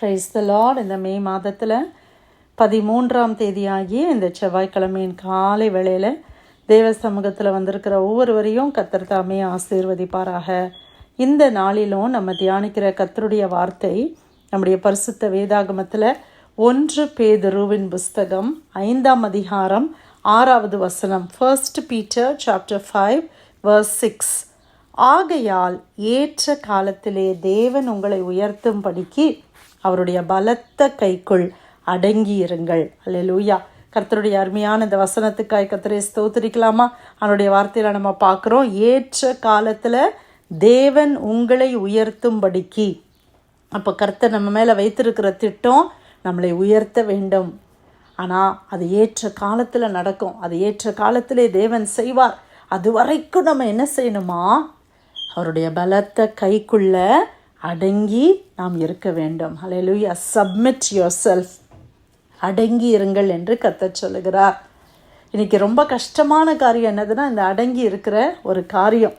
Praise the Lord. இந்த மே மாதத்தில் 13ஆம் தேதியாகிய இந்த செவ்வாய்க்கிழமையின் காலை வேளையில் தேவ சமூகத்தில் வந்திருக்கிற ஒவ்வொருவரையும் கர்த்தர் தாமே ஆசீர்வதிப்பாராக. இந்த நாளிலும் நம்ம தியானிக்கிற கர்த்தருடைய வார்த்தை நம்முடைய பரிசுத்த வேதாகமத்தில் 1 பேதுருவின் புஸ்தகம் 5ஆம் அதிகாரம் 6வது வசனம். 1 Peter chapter 5 verse 6. ஆகையால் ஏற்ற காலத்திலே தேவன் உங்களை உயர்த்தும்படிக்கு அவருடைய பலத்த கைக்குள் அடங்கி இருங்கள். அல்லேலூயா. கர்த்தருடைய அருமையான இந்த வசனத்துக்காய் கர்த்தரை ஸ்தோத்திரிக்கலாமா? அவருடைய வார்த்தையில நம்ம பார்க்குறோம், ஏற்ற காலத்தில் தேவன் உங்களை உயர்த்தும்படிக்கு. அப்போ கர்த்தர் நம்ம மேலே வைத்திருக்கிற திட்டம் நம்மளை உயர்த்த வேண்டும். ஆனால் அது ஏற்ற காலத்தில் நடக்கும். அது ஏற்ற காலத்திலே தேவன் செய்வார். அது வரைக்கும் நம்ம என்ன செய்யணுமா? அவருடைய பலத்த கைக்குள்ள அடங்கி நாம் இருக்க வேண்டும். ஹல்லேலூயா. சப்மிட் யுவர் செல்ஃப், அடங்கி இருங்கள் என்று கர்த்தர் சொல்லுகிறார். இன்றைக்கி ரொம்ப கஷ்டமான காரியம் என்னதுன்னா, இந்த அடங்கி இருக்கிற ஒரு காரியம்.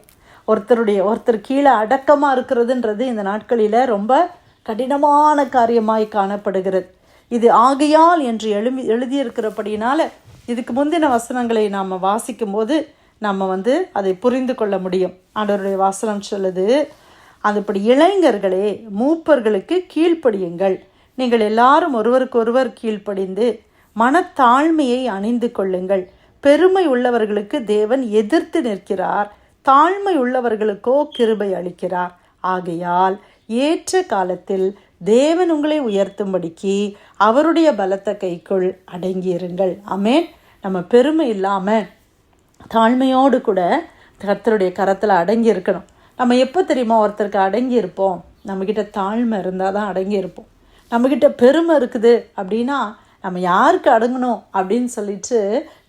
ஒருத்தர் கீழே அடக்கமாக இருக்கிறதுன்றது இந்த நாட்களில் ரொம்ப கடினமான காரியமாய் காணப்படுகிறது. இது ஆகையால் என்று எழுதியிருக்கிறபடினால இதுக்கு முந்தின வசனங்களை நாம் வாசிக்கும்போது நம்ம அதை புரிந்து கொள்ள முடியும். ஆண்டவருடைய வசனம் சொல்லுது, அதுபடி இளைஞர்களே மூப்பர்களுக்கு கீழ்ப்படியுங்கள். நீங்கள் எல்லாரும் ஒருவருக்கொருவர் கீழ்ப்படிந்து மனத்தாழ்மையை அணிந்து கொள்ளுங்கள். பெருமை உள்ளவர்களுக்கு தேவன் எதிர்த்து நிற்கிறார், தாழ்மை உள்ளவர்களுக்கோ கிருபை அளிக்கிறார். ஆகையால் ஏற்ற காலத்தில் தேவன் உங்களை உயர்த்தும்படிக்கு அவருடைய பலத்த கைக்குள் அடங்கியிருங்கள். ஆமென். நம்ம பெருமை இல்லாமல் தாழ்மையோடு கூட கர்த்தருடைய கரத்தில் அடங்கி இருக்கணும். நம்ம எப்போ தெரியுமா ஒருத்தருக்கு அடங்கி இருப்போம்? நம்மக்கிட்ட தாழ்மை இருந்தால் தான் அடங்கி இருப்போம். நம்மக்கிட்ட பெருமை இருக்குது அப்படின்னா நம்ம யாருக்கு அடங்கணும் அப்படின்னு சொல்லிட்டு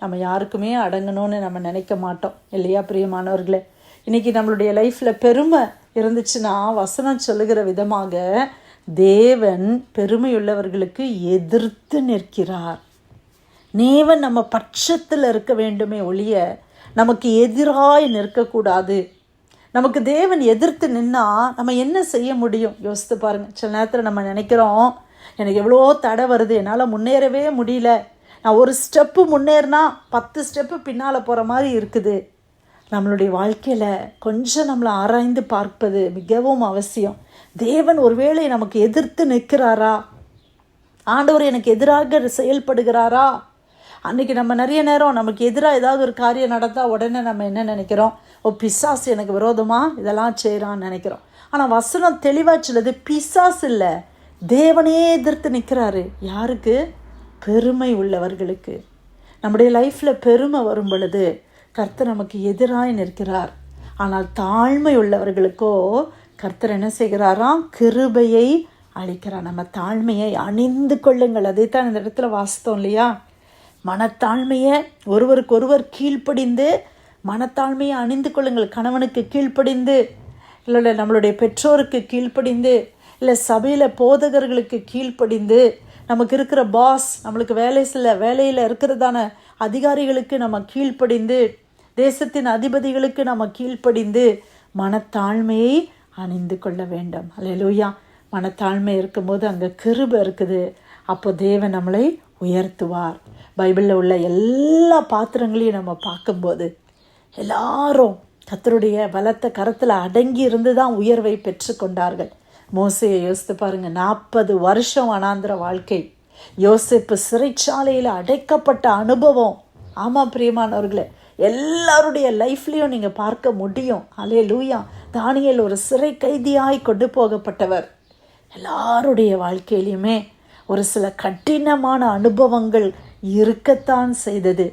நம்ம யாருக்குமே அடங்கணும்னு நம்ம நினைக்க மாட்டோம், இல்லையா பிரியமானவர்களே? இன்றைக்கி நம்மளுடைய லைஃப்பில் பெருமை இருந்துச்சுன்னா வசனம் சொல்லுகிற விதமாக தேவன் பெருமையுள்ளவர்களுக்கு எதிர்த்து நிற்கிறார். தேவன் நம்ம பட்சத்தில் இருக்க வேண்டுமே ஒழிய நமக்கு எதிராய் நிற்கக்கூடாது. நமக்கு தேவன் எதிர்த்து நின்னா நம்ம என்ன செய்ய முடியும்? யோசித்து பாருங்கள். சில நேரத்தில் நம்ம நினைக்கிறோம், எனக்கு எவ்வளோ தடை வருது, என்னால் முன்னேறவே முடியல, நான் ஒரு ஸ்டெப்பு முன்னேறினா 10 ஸ்டெப்பு பின்னால் போகிற மாதிரி இருக்குது. நம்மளுடைய வாழ்க்கையில் கொஞ்சம் நம்மளை ஆராய்ந்து பார்ப்பது மிகவும் அவசியம். தேவன் ஒருவேளை நமக்கு எதிர்த்து நிற்கிறாரா? ஆண்டவர் எனக்கு எதிராக செயல்படுகிறாரா? அன்றைக்கி நம்ம நிறைய நேரம் நமக்கு எதிராக ஏதாவது ஒரு காரியம் நடந்தால் உடனே நம்ம என்ன நினைக்கிறோம்? பிசாசு எனக்கு விரோதமாக இதெல்லாம் செய்கிறான்னு நினைக்கிறோம். ஆனால் வசனம் தெளிவாக சொல்லுது, பிசாசு இல்லை, தேவனே எதிர்த்து நிற்கிறாரு. யாருக்கு? பெருமை உள்ளவர்களுக்கு. நம்முடைய லைஃப்பில் பெருமை வரும் பொழுது கர்த்தர் நமக்கு எதிராக நிற்கிறார். ஆனால் தாழ்மை உள்ளவர்களுக்கோ கர்த்தர் என்ன செய்கிறாராம்? கிருபையை அளிக்கிறார். நம்ம தாழ்மையை அணிந்து கொள்ளுங்கள். அதே தான் இந்த இடத்துல வாசித்தோம் இல்லையா? மனத்தாழ்மையை ஒருவருக்கொருவர் கீழ்ப்படிந்து மனத்தாழ்மையை அணிந்து கொள்ளுங்கள். கணவனுக்கு கீழ்ப்படிந்து, இல்லை நம்மளுடைய பெற்றோருக்கு கீழ்ப்படிந்து, இல்லை சபையில் போதகர்களுக்கு கீழ்ப்படிந்து, நமக்கு இருக்கிற பாஸ், நம்மளுக்கு வேலையில் இருக்கிறதான அதிகாரிகளுக்கு நம்ம கீழ்ப்படிந்து, தேசத்தின் அதிபதிகளுக்கு நம்ம கீழ்ப்படிந்து மனத்தாழ்மையை அணிந்து கொள்ள வேண்டும். அல்லேலூயா. மனத்தாழ்மை இருக்கும்போது அங்கே கிருபை இருக்குது. அப்போ தேவன் நம்மளை உயர்த்துவார். பைபிளில் உள்ள எல்லா பாத்திரங்களையும் நம்ம பார்க்கும்போது எல்லாரும் கர்த்தருடைய பலத்த கரத்தில் அடங்கி இருந்து தான் உயர்வை பெற்று கொண்டார்கள். மோசேயை யோசித்து பாருங்கள். 40 வருஷம் வனாந்திர வாழ்க்கை. யோசேப்பு சிறைச்சாலையில் அடைக்கப்பட்ட அனுபவம். ஆமாம் பிரியமானவர்களே, எல்லாருடைய லைஃப்லேயும் நீங்கள் பார்க்க முடியும். அல்லேலூயா. தானியேல் ஒரு சிறை கைதியாய் கொண்டு போகப்பட்டவர். எல்லாருடைய வாழ்க்கையிலையுமே ஒரு சில கடினமான அனுபவங்கள் இருக்கத்தான் செய்தது.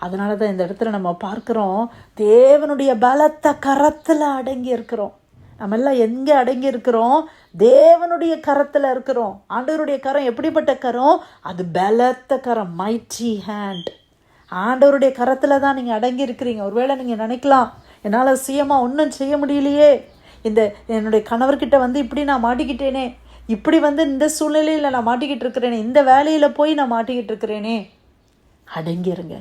அதனால தான் இந்த இடத்துல நம்ம பார்க்குறோம், தேவனுடைய பலத்த கரத்தில் அடங்கி இருக்கிறோம். நம்ம எல்லாம் எங்கே அடங்கி இருக்கிறோம்? தேவனுடைய கரத்தில் இருக்கிறோம். ஆண்டவருடைய கரம் எப்படிப்பட்ட கரம்? அது பலத்த கரம், மைட்டி ஹேண்ட். ஆண்டவருடைய கரத்தில் தான் நீங்கள் அடங்கி இருக்கிறீங்க. ஒருவேளை நீங்கள் நினைக்கலாம், என்னால் சுயமாக ஒன்றும் செய்ய முடியலையே, என்னுடைய கணவர்கிட்ட இப்படி நான் மாட்டிக்கிட்டேனே, இப்படி இந்த சூழ்நிலையில் நான் மாட்டிக்கிட்டு இருக்கிறேனே, இந்த வேலையில் போய் நான் மாட்டிக்கிட்டு இருக்கிறேனே. அடங்கிருங்க.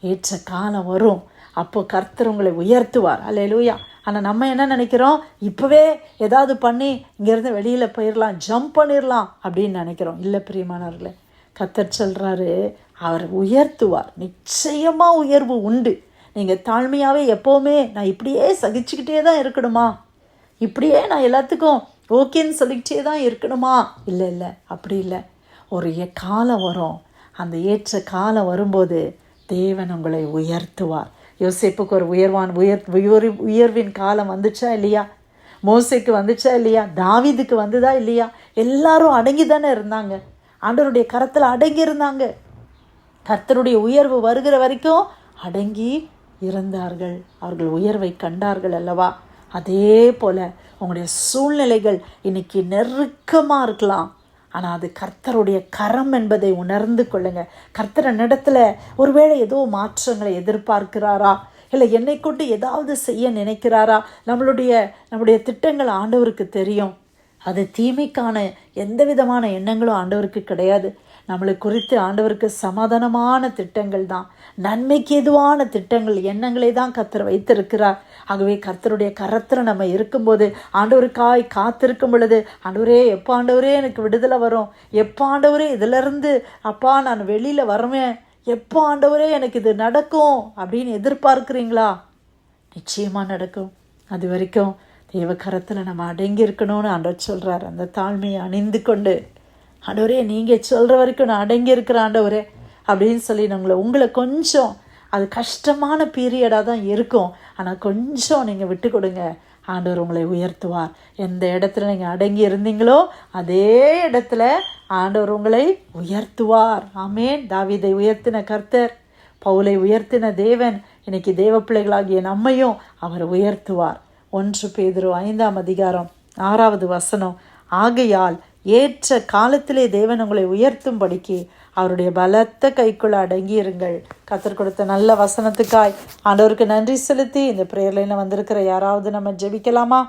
ஏற்ற காலம் வரும், அப்போ கர்த்தர் உங்களை உயர்த்துவார். அல்லேலூயா. ஆனால் நம்ம என்ன நினைக்கிறோம், இப்போவே ஏதாவது பண்ணி இங்கேருந்து வெளியில் போயிடலாம், ஜம்ப் பண்ணிடலாம் அப்படின்னு நினைக்கிறோம். இல்லை பிரியமானவர்களே, கர்த்தர் சொல்கிறாரு, அவர் உயர்த்துவார். நிச்சயமாக உயர்வு உண்டு. நீங்கள் தாழ்மையாகவே எப்போவுமே நான் இப்படியே சகிச்சுக்கிட்டே தான் இருக்கணுமா, இப்படியே நான் எல்லாத்துக்கும் ஓகேன்னு சொல்லிக்கிட்டே தான் இருக்கணுமா? இல்லை இல்லை, அப்படி இல்லை. ஒரு காலம் வரும், அந்த ஏற்ற காலம் வரும்போது தேவன் உங்களை உயர்த்துவார். யோசேப்புக்கு ஒரு உயர்வின் காலம் வந்துச்சா இல்லையா? மோசேக்கு வந்துச்சா இல்லையா? தாவீதுக்கு வந்துதா இல்லையா? எல்லாரும் அடங்கி தானே இருந்தாங்க, ஆண்டவருடைய கரத்தில் அடங்கி இருந்தாங்க. கர்த்தருடைய உயர்வு வருகிற வரைக்கும் அடங்கி இருந்தார்கள். அவர்கள் உயர்வை கண்டார்கள் அல்லவா? அதே போல் உங்களுடைய சூழ்நிலைகள் இன்னைக்கு நெருக்கமாக இருக்கலாம், ஆனால் அது கர்த்தருடைய கரம் என்பதை உணர்ந்து கொள்ளுங்க. கர்த்தர் இடத்துல ஒருவேளை ஏதோ மாற்றங்களை எதிர்பார்க்கிறாரா, இல்லை என்னை கொண்டு ஏதாவது செய்ய நினைக்கிறாரா? நம்மளுடைய திட்டங்கள் ஆண்டவருக்கு தெரியும். அது தீமைக்கான எந்த விதமான எண்ணங்களும் ஆண்டவருக்கு கிடையாது. நம்மளை குறித்து ஆண்டவருக்கு சமாதானமான திட்டங்கள் தான், நன்மைக்கு எதுவான திட்டங்கள், எண்ணங்களை தான் கர்த்தர் வைத்திருக்கிறார். ஆகவே கர்த்தருடைய கரத்தில் நம்ம இருக்கும்போது, ஆண்டவருக்காய் காத்திருக்கும் பொழுது, ஆண்டவரே எப்போ ஆண்டவரே எனக்கு விடுதலை வரும், எப்போ ஆண்டவரே இதிலிருந்து அப்பா நான் வெளியில் வருவேன், எப்போ ஆண்டவரே எனக்கு இது நடக்கும் அப்படின்னு எதிர்பார்க்குறீங்களா? நிச்சயமாக நடக்கும். அது வரைக்கும் தேவ கரத்தில் நம்ம அடங்கி இருக்கணும்னு ஆண்டவர் சொல்கிறார். அந்த தாழ்மையை அணிந்து கொண்டு, ஆண்டவரே நீங்கள் சொல்கிற வரைக்கும் நான் அடங்கி இருக்கிற ஆண்டவரே அப்படின்னு சொல்லி உங்களை கொஞ்சம், அது கஷ்டமான பீரியடாக தான் இருக்கும், ஆனால் கொஞ்சம் நீங்கள் விட்டு கொடுங்க, ஆண்டவர் உங்களை உயர்த்துவார். எந்த இடத்துல நீங்கள் அடங்கி இருந்தீங்களோ அதே இடத்துல ஆண்டவர் உங்களை உயர்த்துவார். ஆமேன். தாவீதை உயர்த்தின கர்த்தர், பவுலை உயர்த்தின தேவன், இன்னைக்கு தேவ பிள்ளைகளாகிய நம்மையும் அவர் உயர்த்துவார். 1 பேதுரு 5ஆம் அதிகாரம் 6வது வசனம், ஆகையால் ஏற்ற காலத்திலே தேவன் உங்களை உயர்த்தும்படிக்கு அவருடைய பலத்த கைக்குள்ள அடங்கியிருங்கள். கர்த்தர் கொடுத்த நல்ல வசனத்துக்காய் ஆண்டவருக்கு நன்றி செலுத்தி இந்த பிரேயர் லைனில் வந்திருக்கிற யாராவது நம்ம ஜெபிக்கலாமா?